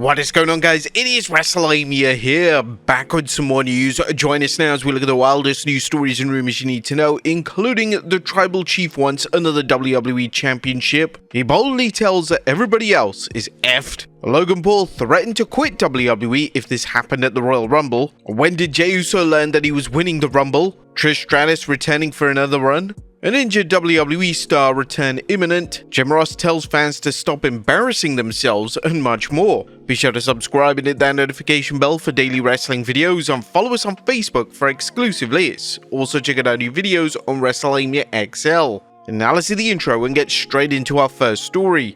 What is going on, guys? It is Wrestlelamia here, back with some more news. Join us now as we look at the wildest news stories and rumors you need to know, including the Tribal Chief wants another WWE Championship. He boldly tells that everybody else is effed. Logan Paul threatened to quit WWE if this happened at the Royal Rumble. When did Jey Uso learn that he was winning the Rumble? Trish Stratus returning for another run? An injured WWE star return imminent, Jim Ross tells fans to stop embarrassing themselves, and much more. Be sure to subscribe and hit that notification bell for daily wrestling videos, and follow us on Facebook for exclusive lists. Also check out our new videos on Wrestlelamia XL. And now let's see the intro and get straight into our first story.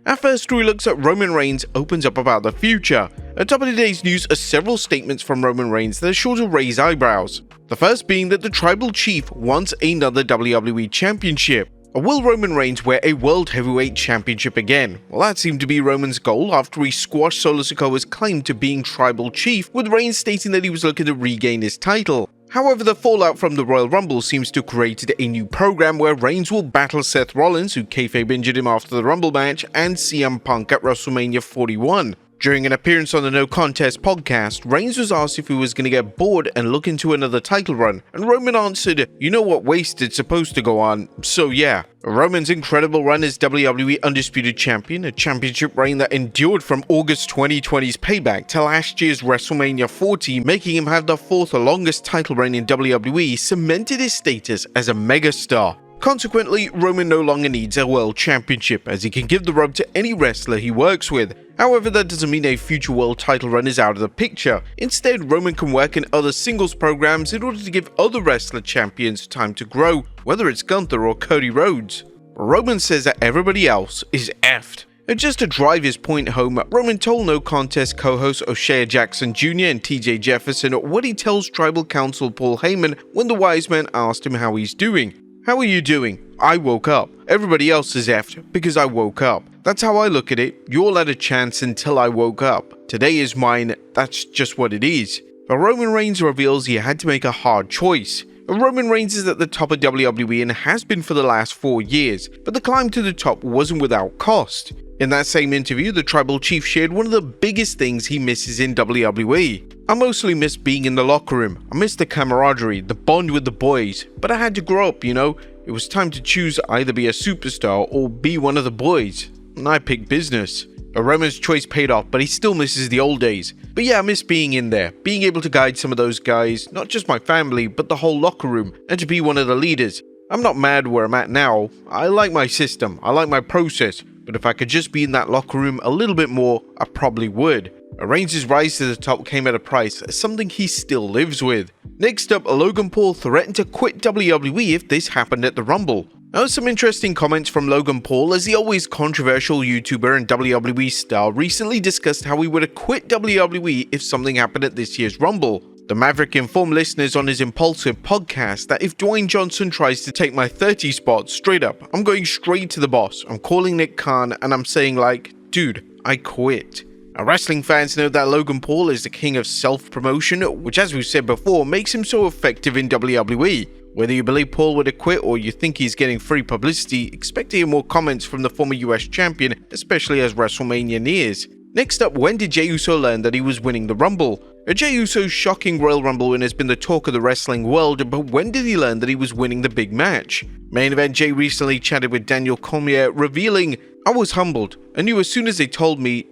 Our first story looks at Roman Reigns opens up about the future. At top of today's news are several statements from Roman Reigns that are sure to raise eyebrows. The first being that the Tribal Chief wants another WWE Championship. Will Roman Reigns wear a World Heavyweight Championship again? Well, that seemed to be Roman's goal after he squashed Solo Sikoa's claim to being Tribal Chief, with Reigns stating that he was looking to regain his title. However, the fallout from the Royal Rumble seems to have created a new program where Reigns will battle Seth Rollins, who kayfabe injured him after the Rumble match, and CM Punk at WrestleMania 41. During an appearance on the No Contest podcast, Reigns was asked if he was going to get bored and look into another title run, and Roman answered, "You know what Wasted's supposed to go on, so yeah." Roman's incredible run as WWE Undisputed Champion, a championship reign that endured from August 2020's Payback to last year's WrestleMania 40, making him have the fourth longest title reign in WWE, cemented his status as a megastar. Consequently, Roman no longer needs a world championship, as he can give the rub to any wrestler he works with. However, that doesn't mean a future world title run is out of the picture. Instead, Roman can work in other singles programs in order to give other wrestler champions time to grow, whether it's Gunther or Cody Rhodes. Roman says that everybody else is effed. And just to drive his point home, Roman told No Contest co-host O'Shea Jackson Jr. and TJ Jefferson what he tells Tribal Council Paul Heyman when the wise man asked him how he's doing. "How are you doing? I woke up. Everybody else is effed because I woke up. That's how I look at it. You all had a chance until I woke up. Today is mine. That's just what it is." But Roman Reigns reveals he had to make a hard choice. Roman Reigns is at the top of WWE and has been for the last 4 years, but the climb to the top wasn't without cost. In that same interview, the Tribal Chief shared one of the biggest things he misses in WWE. "I mostly miss being in the locker room. I miss the camaraderie, the bond with the boys, but I had to grow up, you know. It was time to choose either be a superstar or be one of the boys. And I picked business." Roman's choice paid off, but he still misses the old days. "But yeah, I miss being in there, being able to guide some of those guys, not just my family, but the whole locker room, and to be one of the leaders. I'm not mad where I'm at now. I like my system, I like my process, but if I could just be in that locker room a little bit more, I probably would." Reigns' rise to the top came at a price, something he still lives with. Next up, Logan Paul threatened to quit WWE if this happened at the Rumble. Now, some interesting comments from Logan Paul, as the always controversial YouTuber and WWE star recently discussed how he would have quit WWE if something happened at this year's Rumble. The Maverick informed listeners on his Impulsive podcast that if Dwayne Johnson tries to take my 30 spot, straight up, I'm going straight to the boss. I'm calling Nick Khan and I'm saying like, dude, I quit. Now, wrestling fans know that Logan Paul is the king of self-promotion, which as we've said before, makes him so effective in WWE. Whether you believe Paul would have quit or you think he's getting free publicity, expect to hear more comments from the former US champion, especially as WrestleMania nears. Next up, when did Jey Uso learn that he was winning the Rumble? Jey Uso's shocking Royal Rumble win has been the talk of the wrestling world, but when did he learn that he was winning the big match? Main Event Jey recently chatted with Daniel Cormier, revealing, "I was humbled. I knew as soon as they told me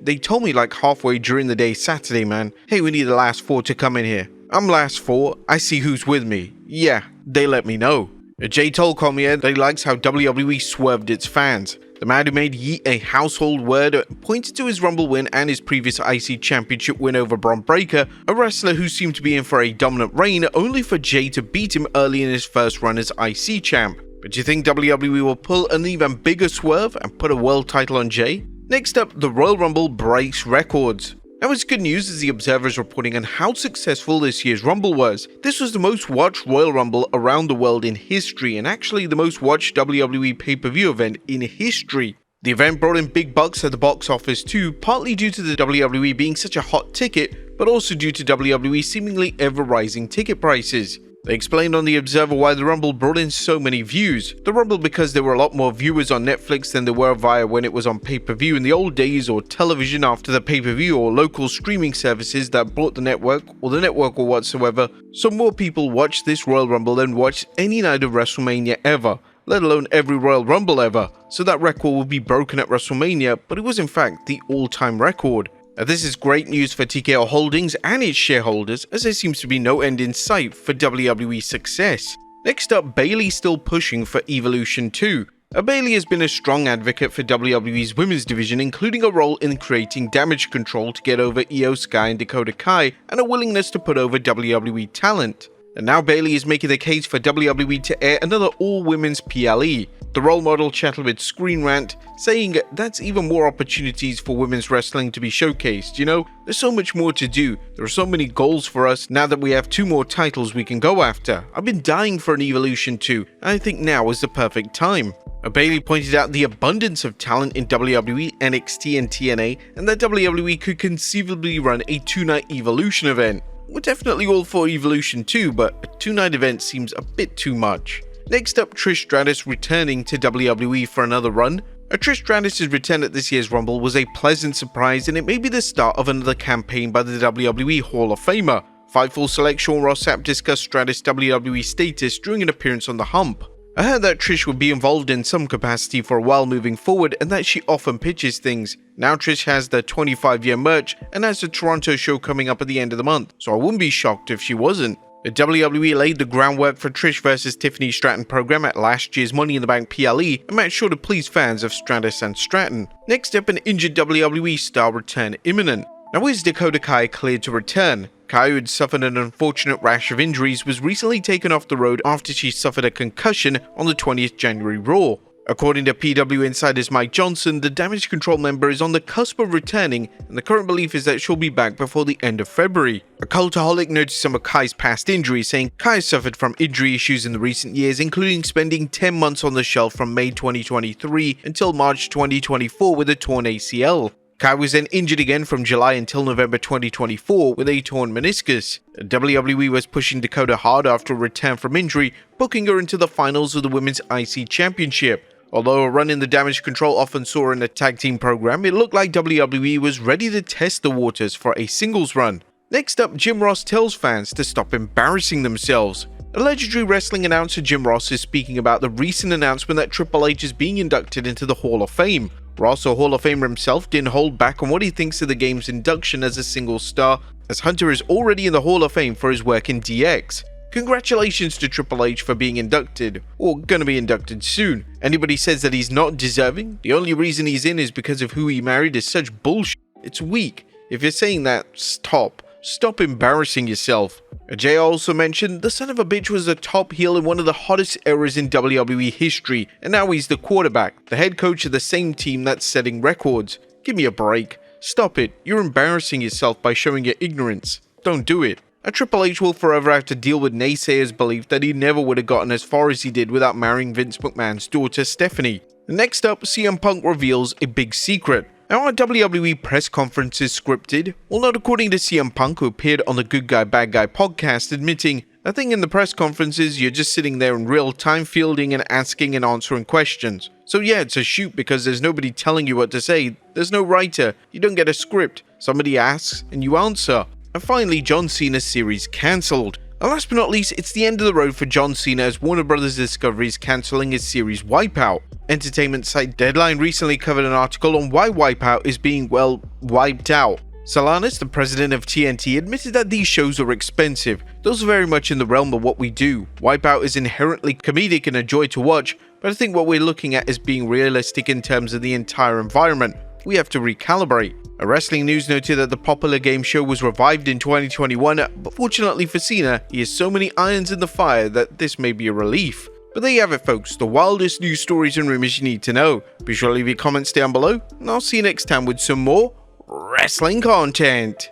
like halfway during the day Saturday, man, hey, we need the last 4 to come in here. I'm last 4, I see who's with me. Yeah, they let me know." Jey told Cormier that he likes how WWE swerved its fans. The man who made Yeet a household word pointed to his Rumble win and his previous IC Championship win over Bron Breakker, a wrestler who seemed to be in for a dominant reign, only for Jey to beat him early in his first run as IC Champ. But do you think WWE will pull an even bigger swerve and put a world title on Jey? Next up, the Royal Rumble breaks records. Now, it's good news as the Observer is reporting on how successful this year's Rumble was. This was the most watched Royal Rumble around the world in history, and actually the most watched WWE pay-per-view event in history. The event brought in big bucks at the box office too, partly due to the WWE being such a hot ticket, but also due to WWE seemingly ever-rising ticket prices. They explained on The Observer why the Rumble brought in so many views. The Rumble because there were a lot more viewers on Netflix than there were via when it was on pay-per-view in the old days, or television after the pay-per-view, or local streaming services that bought the network or whatsoever. So more people watched this Royal Rumble than watched any night of WrestleMania ever, let alone every Royal Rumble ever. So that record will be broken at WrestleMania, but it was in fact the all-time record. Now, this is great news for TKO Holdings and its shareholders, as there seems to be no end in sight for WWE success. Next up, Bayley still pushing for Evolution 2. Bayley has been a strong advocate for WWE's women's division, including a role in creating damage control to get over Io Sky and Dakota Kai, and a willingness to put over WWE talent. And now Bayley is making the case for WWE to air another all-women's PLE. The role model chatted with Screen Rant, saying that's even more opportunities for women's wrestling to be showcased. You know, there's so much more to do. There are so many goals for us now that we have 2 more titles we can go after. I've been dying for an Evolution 2, and I think now is the perfect time. Bayley pointed out the abundance of talent in WWE, NXT, and TNA, and that WWE could conceivably run a 2-night Evolution event. We're definitely all for Evolution 2, but a 2-night event seems a bit too much. Next up, Trish Stratus returning to WWE for another run. Trish Stratus' return at this year's Rumble was a pleasant surprise, and it may be the start of another campaign by the WWE Hall of Famer. Fightful select Sean Ross Sapp discussed Stratus' WWE status during an appearance on The Hump. I heard that Trish would be involved in some capacity for a while moving forward, and that she often pitches things. Now Trish has the 25-year merch and has the Toronto show coming up at the end of the month, so I wouldn't be shocked if she wasn't. The WWE laid the groundwork for Trish vs Tiffany Stratton program at last year's Money in the Bank PLE, a match sure to please fans of Stratus and Stratton. Next up, an injured WWE star return imminent. Now is Dakota Kai cleared to return? Kai, who had suffered an unfortunate rash of injuries, was recently taken off the road after she suffered a concussion on the 20th January Raw. According to PW Insider's Mike Johnson, the Damage Control member is on the cusp of returning, and the current belief is that she'll be back before the end of February. A cultaholic noted some of Kai's past injuries, saying Kai suffered from injury issues in the recent years, including spending 10 months on the shelf from May 2023 until March 2024 with a torn ACL. Kai was then injured again from July until November 2024 with a torn meniscus. WWE was pushing Dakota hard after a return from injury, booking her into the finals of the Women's IC Championship. Although a run in the Damage Control often saw her in a tag team program, it looked like WWE was ready to test the waters for a singles run. Next up, Jim Ross tells fans to stop embarrassing themselves. A legendary wrestling announcer, Jim Ross, is speaking about the recent announcement that Triple H is being inducted into the Hall of Fame. Ross, a Hall of Famer himself, didn't hold back on what he thinks of the game's induction as a single star, as Hunter is already in the Hall of Fame for his work in DX. Congratulations to Triple H for being inducted, or gonna be inducted soon. Anybody says that he's not deserving, the only reason he's in is because of who he married, is such bullshit. It's weak. If you're saying that, stop. Stop embarrassing yourself. Jay also mentioned the son of a bitch was a top heel in one of the hottest eras in WWE history, and now he's the quarterback, the head coach of the same team that's setting records. Give me a break. Stop it. You're embarrassing yourself by showing your ignorance. Don't do it. Triple H will forever have to deal with naysayers' belief that he never would have gotten as far as he did without marrying Vince McMahon's daughter Stephanie. Next up, CM Punk reveals a big secret. Now, are WWE press conferences scripted? Well, not according to CM Punk, who appeared on the Good Guy Bad Guy podcast, admitting, I think in the press conferences you're just sitting there in real time fielding and asking and answering questions. So yeah, it's a shoot because there's nobody telling you what to say. There's no writer. You don't get a script. Somebody asks and you answer. And finally, John Cena's series cancelled. And last but not least, it's the end of the road for John Cena as Warner Bros. Discovery is cancelling his series Wipeout. Entertainment site Deadline recently covered an article on why Wipeout is being, well, wiped out. Solanas, the president of TNT, admitted that these shows are expensive. Those are very much in the realm of what we do. Wipeout is inherently comedic and a joy to watch, but I think what we're looking at is being realistic in terms of the entire environment. We have to recalibrate. A Wrestling News noted that the popular game show was revived in 2021, but fortunately for Cena, he has so many irons in the fire that this may be a relief. But there you have it, folks, the wildest news stories and rumors you need to know. Be sure to leave your comments down below, and I'll see you next time with some more wrestling content.